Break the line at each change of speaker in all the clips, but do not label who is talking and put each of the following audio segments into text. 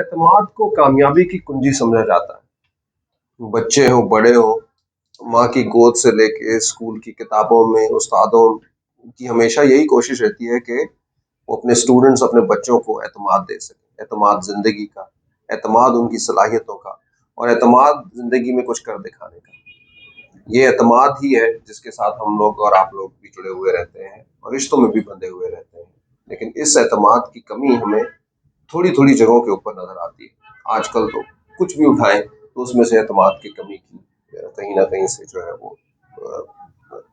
اعتماد کو کامیابی کی کنجی سمجھا جاتا ہے۔ بچے ہوں، بڑے ہوں، ماں کی گود سے لے کے اسکول کی کتابوں میں استادوں کی ہمیشہ یہی کوشش رہتی ہے کہ وہ اپنے اسٹوڈنٹس، اپنے بچوں کو اعتماد دے سکیں، اعتماد زندگی کا، اعتماد ان کی صلاحیتوں کا، اور اعتماد زندگی میں کچھ کر دکھانے کا۔ یہ اعتماد ہی ہے جس کے ساتھ ہم لوگ اور آپ لوگ بھی جڑے ہوئے رہتے ہیں اور رشتوں میں بھی بندھے ہوئے رہتے ہیں۔ لیکن اس اعتماد کی کمی ہمیں تھوڑی تھوڑی جگہوں کے اوپر نظر آتی ہے۔ آج کل تو کچھ بھی اٹھائیں تو اس میں سے اعتماد کی کمی کی کہیں نہ کہیں سے جو ہے وہ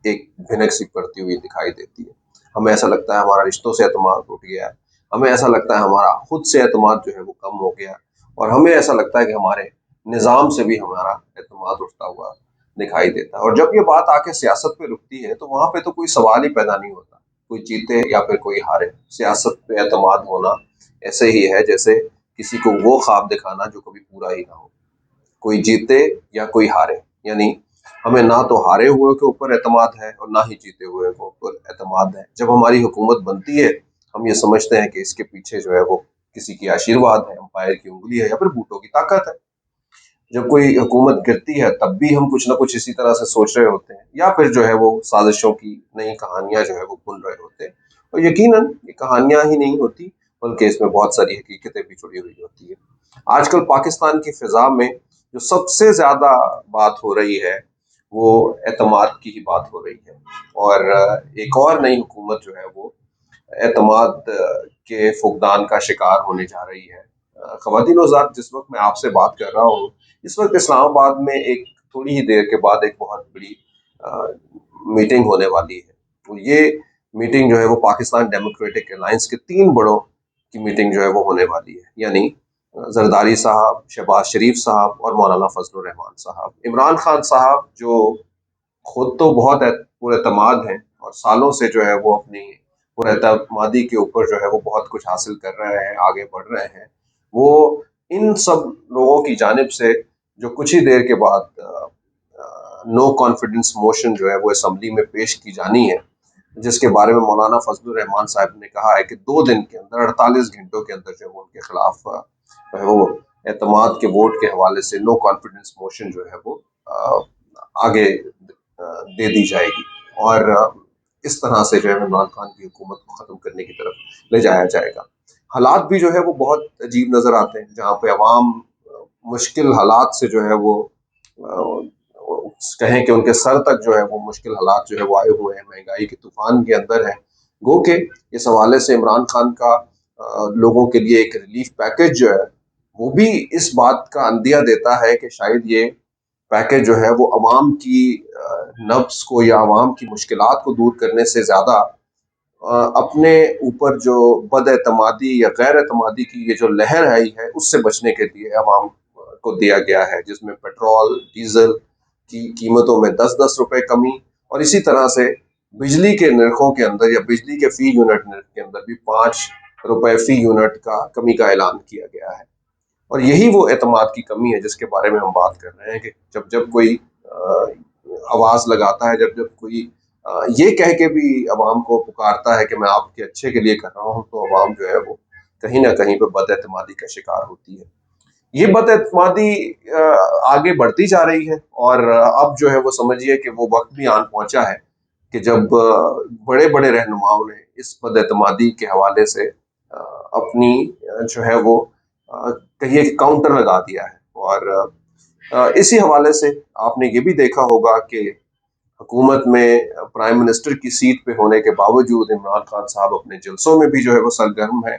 ایک بھنک سی پڑتی ہوئی دکھائی دیتی ہے۔ ہمیں ایسا لگتا ہے ہمارا رشتوں سے اعتماد ٹوٹ گیا ہے، ہمیں ایسا لگتا ہے ہمارا خود سے اعتماد جو ہے وہ کم ہو گیا، اور ہمیں ایسا لگتا ہے کہ ہمارے نظام سے بھی ہمارا اعتماد اٹھتا ہوا دکھائی دیتا ہے۔ اور جب یہ بات آ کے سیاست پہ رکتی ہے تو وہاں پہ تو کوئی سوال ہی پیدا نہیں ہوتا، کوئی جیتے یا پھر کوئی ہارے۔ سیاست پہ اعتماد ہونا ایسے ہی ہے جیسے کسی کو وہ خواب دکھانا جو کبھی پورا ہی نہ ہو۔ کوئی جیتے یا کوئی ہارے، یعنی ہمیں نہ تو ہارے ہوئے کے اوپر اعتماد ہے اور نہ ہی جیتے ہوئے کے اوپر اعتماد ہے۔ جب ہماری حکومت بنتی ہے ہم یہ سمجھتے ہیں کہ اس کے پیچھے جو ہے وہ کسی کی آشیرواد ہے، امپائر کی انگلی ہے یا پھر بوٹوں کی طاقت ہے۔ جب کوئی حکومت گرتی ہے تب بھی ہم کچھ نہ کچھ اسی طرح سے سوچ رہے ہوتے ہیں، یا پھر جو ہے وہ سازشوں کی نئی کہانیاں جو ہے وہ بن رہے ہوتے ہیں، اور یقیناً یہ کہانیاں ہی نہیں ہوتی بلکہ اس میں بہت ساری حقیقتیں بھی جڑی ہوئی ہوتی ہے۔ آج کل پاکستان کی فضا میں جو سب سے زیادہ بات ہو رہی ہے وہ اعتماد کی ہی بات ہو رہی ہے، اور ایک اور نئی حکومت جو ہے وہ اعتماد کے فقدان کا شکار ہونے جا رہی ہے۔ خواتین و حضرات، جس وقت میں آپ سے بات کر رہا ہوں اس وقت اسلام آباد میں ایک تھوڑی ہی دیر کے بعد ایک بہت بڑی میٹنگ ہونے والی ہے۔ تو یہ میٹنگ جو ہے وہ پاکستان ڈیموکریٹک الائنس کے 3 بڑوں کی میٹنگ جو ہے وہ ہونے والی ہے، یعنی زرداری صاحب، شہباز شریف صاحب اور مولانا فضل الرحمان صاحب۔ عمران خان صاحب جو خود تو بہت پر اعتماد ہیں اور سالوں سے جو ہے وہ اپنی پر اعتمادی کے اوپر جو ہے وہ بہت کچھ حاصل کر رہے ہیں، آگے بڑھ رہے ہیں، وہ ان سب لوگوں کی جانب سے جو کچھ ہی دیر کے بعد نو کانفیڈنس موشن جو ہے وہ اسمبلی میں پیش کی جانی ہے، جس کے بارے میں مولانا فضل الرحمان صاحب نے کہا ہے کہ 2 دن کے اندر، 48 گھنٹوں کے اندر جو ہے وہ ان کے خلاف وہ اعتماد کے ووٹ کے حوالے سے نو کانفیڈنس موشن جو ہے وہ آگے دے دی جائے گی، اور اس طرح سے جو ہے عمران خان کی حکومت کو ختم کرنے کی طرف لے جایا جائے گا۔ حالات بھی جو ہے وہ بہت عجیب نظر آتے ہیں، جہاں پہ عوام مشکل حالات سے جو ہے وہ کہیں کہ ان کے سر تک جو ہے وہ مشکل حالات جو ہے وہ آئے ہوئے ہیں، مہنگائی کے طوفان کے اندر ہے۔ گو کہ اس حوالے سے عمران خان کا لوگوں کے لیے ایک ریلیف پیکج جو ہے وہ بھی اس بات کا اندیہ دیتا ہے کہ شاید یہ پیکج جو ہے وہ عوام کی نبض کو یا عوام کی مشکلات کو دور کرنے سے زیادہ اپنے اوپر جو بد اعتمادی یا غیر اعتمادی کی یہ جو لہر آئی ہے اس سے بچنے کے لیے عوام کو دیا گیا ہے، جس میں پیٹرول ڈیزل کی قیمتوں میں 10-10 روپے کمی، اور اسی طرح سے بجلی کے نرخوں کے اندر یا بجلی کے فی یونٹ نرخ کے اندر بھی 5 روپے فی یونٹ کا کمی کا اعلان کیا گیا ہے۔ اور یہی وہ اعتماد کی کمی ہے جس کے بارے میں ہم بات کر رہے ہیں کہ جب کوئی آواز لگاتا ہے، جب کوئی یہ کہہ کے بھی عوام کو پکارتا ہے کہ میں آپ کے اچھے کے لیے کر رہا ہوں، تو عوام جو ہے وہ کہیں نہ کہیں پہ بد اعتمادی کا شکار ہوتی ہے۔ یہ بد اعتمادی آگے بڑھتی جا رہی ہے، اور اب جو ہے وہ سمجھیے کہ وہ وقت بھی آن پہنچا ہے کہ جب بڑے بڑے رہنماؤں نے اس بد اعتمادی کے حوالے سے اپنی جو ہے وہ کہیے کہ کاؤنٹر لگا دیا ہے۔ اور اسی حوالے سے آپ نے یہ بھی دیکھا ہوگا کہ حکومت میں پرائم منسٹر کی سیٹ پہ ہونے کے باوجود عمران خان صاحب اپنے جلسوں میں بھی جو ہے وہ سرگرم ہیں،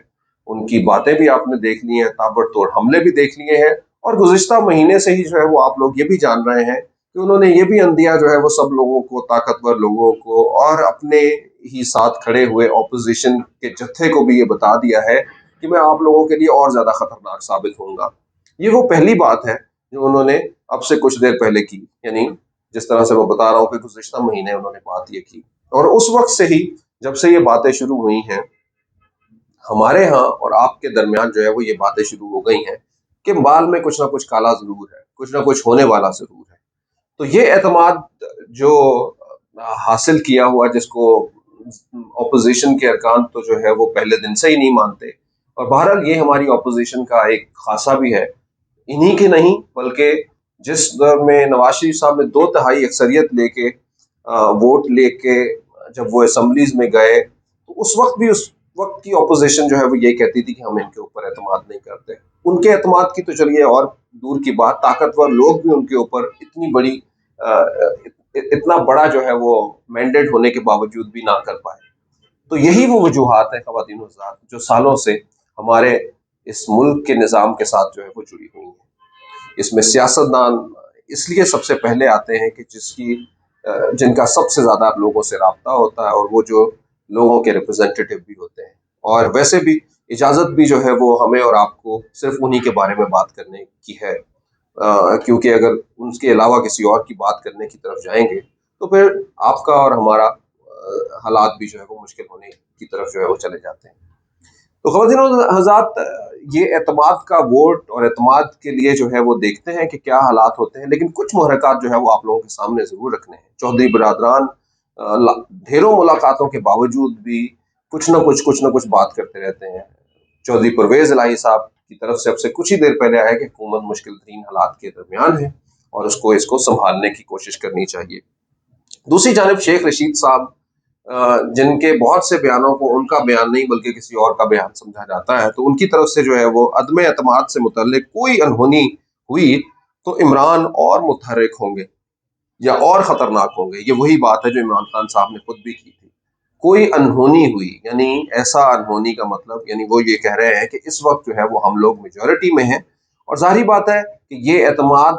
ان کی باتیں بھی آپ نے دیکھ لی ہیں، تابڑ توڑ حملے بھی دیکھ لیے ہیں، اور گزشتہ مہینے سے ہی جو ہے وہ آپ لوگ یہ بھی جان رہے ہیں کہ انہوں نے یہ بھی اندیا جو ہے وہ سب لوگوں کو، طاقتور لوگوں کو اور اپنے ہی ساتھ کھڑے ہوئے اپوزیشن کے جتھے کو بھی یہ بتا دیا ہے کہ میں آپ لوگوں کے لیے اور زیادہ خطرناک ثابت ہوں گا۔ یہ وہ پہلی بات ہے جو انہوں نے اب سے کچھ دیر پہلے کی، یعنی جس طرح سے میں بتا رہا ہوں کہ گزشتہ مہینے انہوں نے بات یہ کی، اور اس وقت سے ہی جب سے یہ باتیں شروع ہوئی ہیں ہمارے ہاں اور آپ کے درمیان جو ہے وہ یہ باتیں شروع ہو گئی ہیں کہ بال میں کچھ نہ کچھ کالا ضرور ہے، کچھ نہ کچھ ہونے والا ضرور ہے۔ تو یہ اعتماد جو حاصل کیا ہوا، جس کو اپوزیشن کے ارکان تو جو ہے وہ پہلے دن سے ہی نہیں مانتے، اور بہرحال یہ ہماری اپوزیشن کا ایک خاصہ بھی ہے، انہی کے نہیں بلکہ جس دور میں نواز شریف صاحب نے 2/3 اکثریت لے کے ووٹ لے کے جب وہ اسمبلیز میں گئے، تو اس وقت بھی اس وقت کی اپوزیشن جو ہے وہ یہ کہتی تھی کہ ہم ان کے اوپر اعتماد نہیں کرتے۔ ان کے اعتماد کی تو چلیے اور دور کی بات، طاقتور لوگ بھی ان کے اوپر اتنی بڑی اتنا بڑا جو ہے وہ مینڈیٹ ہونے کے باوجود بھی نہ کر پائے۔ تو یہی وہ وجوہات ہیں خواتین و حضرات جو سالوں سے ہمارے اس ملک کے نظام کے ساتھ جو ہے وہ جڑی ہوئی ہیں۔ اس میں سیاستدان اس لیے سب سے پہلے آتے ہیں کہ جن کا سب سے زیادہ لوگوں سے رابطہ ہوتا ہے، اور وہ جو لوگوں کے ریپرزینٹیٹیو بھی ہوتے ہیں، اور ویسے بھی اجازت بھی جو ہے وہ ہمیں اور آپ کو صرف انہی کے بارے میں بات کرنے کی ہے، کیونکہ اگر ان کے علاوہ کسی اور کی بات کرنے کی طرف جائیں گے تو پھر آپ کا اور ہمارا حالات بھی جو ہے وہ مشکل ہونے کی طرف جو ہے وہ چلے جاتے ہیں۔ تو خواتین و حضرات، یہ اعتماد کا ووٹ اور اعتماد کے لیے جو ہے وہ دیکھتے ہیں کہ کیا حالات ہوتے ہیں، لیکن کچھ محرکات جو ہے وہ آپ لوگوں کے سامنے ضرور رکھنے ہیں۔ چودھری برادران ڈھیروں ملاقاتوں کے باوجود بھی کچھ نہ کچھ بات کرتے رہتے ہیں۔ چودھری پرویز الہی صاحب کی طرف سے اب سے کچھ ہی دیر پہلے آیا کہ حکومت مشکل ترین حالات کے درمیان ہے اور اس کو سنبھالنے کی کوشش کرنی چاہیے۔ دوسری جانب شیخ رشید صاحب، جن کے بہت سے بیانوں کو ان کا بیان نہیں بلکہ کسی اور کا بیان سمجھا جاتا ہے، تو ان کی طرف سے جو ہے وہ عدم اعتماد سے متعلق کوئی انہونی ہوئی تو عمران اور متحرک ہوں گے یا اور خطرناک ہوں گے۔ یہ وہی بات ہے جو عمران خان صاحب نے خود بھی کی تھی۔ کوئی انہونی ہوئی یعنی ایسا انہونی کا مطلب یعنی وہ یہ کہہ رہے ہیں کہ اس وقت جو ہے وہ ہم لوگ میجورٹی میں ہیں، اور ظاہری بات ہے کہ یہ اعتماد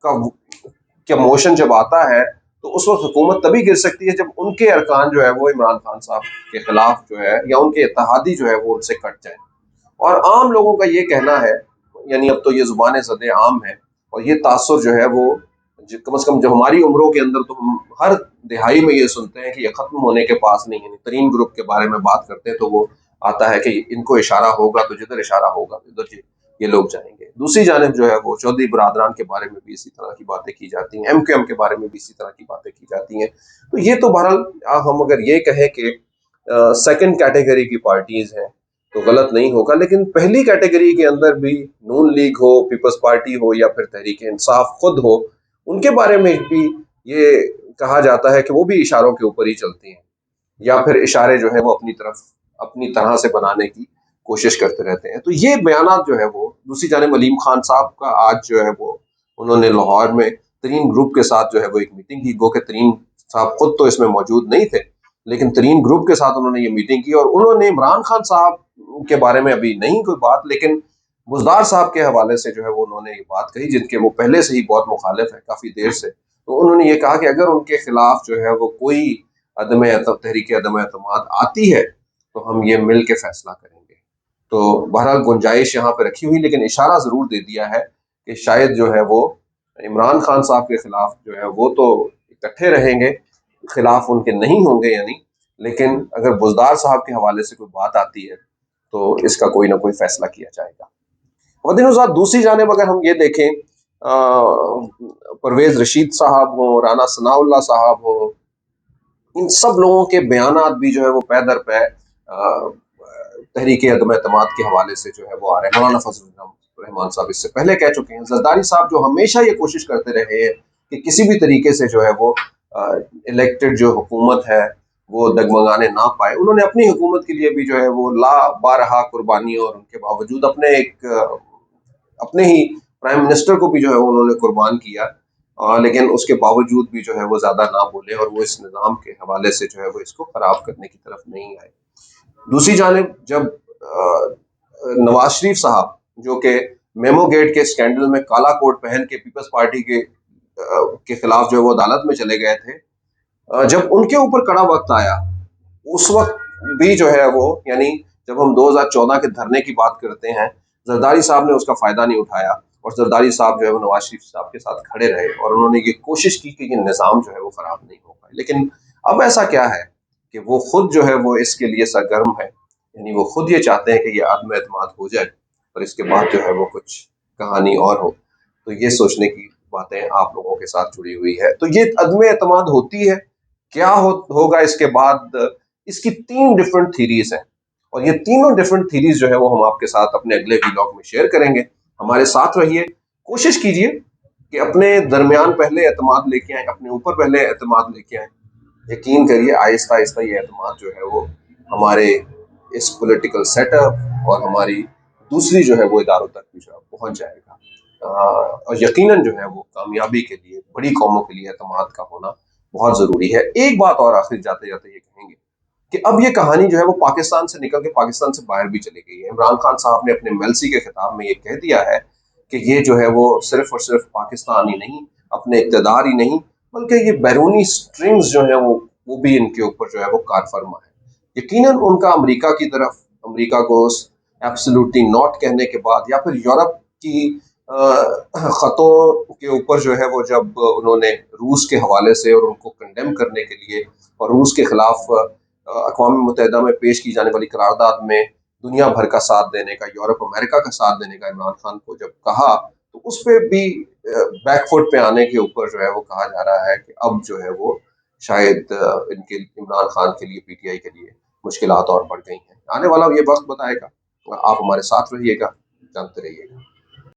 کا موشن جب آتا ہے تو اس وقت حکومت تبھی گر سکتی ہے جب ان کے ارکان جو ہے وہ عمران خان صاحب کے خلاف جو ہے یا ان کے اتحادی جو ہے وہ ان سے کٹ جائیں۔ اور عام لوگوں کا یہ کہنا ہے، یعنی اب تو یہ زبان زد عام ہے، اور یہ تاثر جو ہے وہ کم از کم جو ہماری عمروں کے اندر تو ہم ہر دہائی میں یہ سنتے ہیں کہ یہ ختم ہونے کے پاس نہیں، یعنی ترین گروپ کے بارے میں بات کرتے ہیں تو وہ آتا ہے کہ ان کو اشارہ ہوگا تو جدھر اشارہ ہوگا ادھر یہ لوگ جائیں گے۔ دوسری جانب جو ہے وہ چودھری برادران کے بارے میں بھی اسی طرح کی باتیں کی جاتی ہیں، ایم کیو ایم کے بارے میں بھی اسی طرح کی باتیں کی جاتی ہیں۔ تو یہ تو بہرحال ہم اگر یہ کہیں کہ سیکنڈ کیٹیگری کی پارٹیز ہیں تو غلط نہیں ہوگا، لیکن پہلی کیٹیگری کے اندر بھی نون لیگ ہو، پیپلز پارٹی ہو یا پھر تحریک انصاف خود ہو، ان کے بارے میں بھی یہ کہا جاتا ہے کہ وہ بھی اشاروں کے اوپر ہی چلتی ہیں، یا پھر اشارے جو ہے وہ اپنی طرح سے بنانے کی کوشش کرتے رہتے ہیں۔ تو یہ بیانات جو ہے وہ دوسری جانب علیم خان صاحب کا آج جو ہے وہ انہوں نے لاہور میں ترین گروپ کے ساتھ جو ہے وہ ایک میٹنگ کی، گو کہ ترین صاحب خود تو اس میں موجود نہیں تھے لیکن ترین گروپ کے ساتھ انہوں نے یہ میٹنگ کی، اور انہوں نے عمران خان صاحب کے بارے میں ابھی نہیں کوئی بات، لیکن بزدار صاحب کے حوالے سے جو ہے وہ انہوں نے یہ بات کہی، جن کے وہ پہلے سے ہی بہت مخالف ہے کافی دیر سے۔ تو انہوں نے یہ کہا کہ اگر ان کے خلاف جو ہے وہ کوئی تحریک عدم اعتماد آتی ہے تو ہم یہ مل کے فیصلہ کریں گے۔ تو بہرحال گنجائش یہاں پہ رکھی ہوئی، لیکن اشارہ ضرور دے دیا ہے کہ شاید جو ہے وہ عمران خان صاحب کے خلاف جو ہے وہ تو اکٹھے رہیں گے، خلاف ان کے نہیں ہوں گے یعنی، لیکن اگر بزدار صاحب کے حوالے سے کوئی بات آتی ہے تو اس کا کوئی نہ کوئی فیصلہ کیا جائے گا۔ ودین دوسری جانب اگر ہم یہ دیکھیں، پرویز رشید صاحب ہو، رانا ثناء اللہ صاحب ہو، ان سب لوگوں کے بیانات بھی جو ہے وہ پے در پے تحریک عدم اعتماد کے حوالے سے جو ہے وہ آ رہے ہیں۔ مولانا فضل الرحمان صاحب اس سے پہلے کہہ چکے ہیں، زرداری صاحب جو ہمیشہ یہ کوشش کرتے رہے ہیں کہ کسی بھی طریقے سے جو ہے وہ الیکٹڈ جو حکومت ہے وہ دگمگانے نہ پائے، انہوں نے اپنی حکومت کے لیے بھی جو ہے وہ لا بارہا قربانیوں اور ان کے باوجود اپنے ہی پرائم منسٹر کو بھی جو ہے انہوں نے قربان کیا، لیکن اس کے باوجود بھی جو ہے وہ زیادہ نہ بولے اور وہ اس نظام کے حوالے سے جو ہے وہ اس کو خراب کرنے کی طرف نہیں آئے۔ دوسری جانب جب نواز شریف صاحب جو کہ میمو گیٹ کے اسکینڈل میں کالا کوٹ پہن کے پیپلز پارٹی کے خلاف جو ہے وہ عدالت میں چلے گئے تھے، جب ان کے اوپر کڑا وقت آیا اس وقت بھی جو ہے وہ یعنی جب ہم 2014 کے دھرنے کی بات کرتے ہیں، زرداری صاحب نے اس کا فائدہ نہیں اٹھایا، اور زرداری صاحب جو ہے وہ نواز شریف صاحب کے ساتھ کھڑے رہے اور انہوں نے یہ کوشش کی کہ یہ نظام جو ہے وہ خراب نہیں ہو پائے۔ لیکن اب ایسا کیا ہے کہ وہ خود جو ہے وہ اس کے لیے سرگرم ہے، یعنی وہ خود یہ چاہتے ہیں کہ یہ عدم اعتماد ہو جائے اور اس کے بعد جو ہے وہ کچھ کہانی اور ہو۔ تو یہ سوچنے کی باتیں آپ لوگوں کے ساتھ جڑی ہوئی ہے۔ تو یہ عدم اعتماد ہوتی ہے، کیا ہوگا اس کے بعد، اس کی 3 ڈفرنٹ تھیریز ہیں، اور یہ تینوں ڈفرینٹ تھیریز جو ہے وہ ہم آپ کے ساتھ اپنے اگلے ویلاگ میں شیئر کریں گے. ہمارے ساتھ رہیے. کوشش کیجیے کہ اپنے درمیان پہلے اعتماد لے کے آئیں، اپنے اوپر پہلے اعتماد لے کے آئیں. یقین کریے آہستہ آہستہ یہ اعتماد جو ہے وہ ہمارے اس پولیٹیکل سیٹ اپ اور ہماری دوسری جو ہے وہ اداروں تک بھی جو ہے پہنچ جائے گا. اور یقیناً جو ہے وہ کامیابی کے لیے بڑی قوموں کے لیے اعتماد کا ہونا بہت ضروری ہے. ایک بات اور آخر جاتے جاتے یہ کہیں گے کہ اب یہ کہانی جو ہے وہ پاکستان سے نکل کے پاکستان سے باہر بھی چلی گئی ہے. عمران خان صاحب نے اپنے میلسی کے خطاب میں یہ کہہ دیا ہے کہ یہ جو ہے وہ صرف اور صرف پاکستان ہی نہیں، اپنے اقتدار ہی نہیں، بلکہ یہ بیرونی سٹرنگز جو ہیں وہ بھی ان کے اوپر جو ہے وہ کار فرما ہے. یقیناً ان کا امریکہ کی طرف، امریکہ کو ایبسلوٹلی ناٹ کہنے کے بعد، یا پھر یورپ کی خطوں کے اوپر جو ہے وہ جب انہوں نے روس کے حوالے سے اور ان کو کنڈیم کرنے کے لیے اور روس کے خلاف اقوام متحدہ میں پیش کی جانے والی قرارداد میں دنیا بھر کا ساتھ دینے کا، یورپ امریکہ کا ساتھ دینے کا عمران خان کو جب کہا، تو اس پہ بھی بیک فٹ پہ آنے کے اوپر جو ہے وہ کہا جا رہا ہے کہ اب جو ہے وہ شاید ان کے عمران خان کے لیے، پی ٹی آئی کے لیے مشکلات اور بڑھ گئی ہیں. آنے والا یہ وقت بتائے گا. آپ ہمارے ساتھ رہیے گا، جانتے رہیے گا.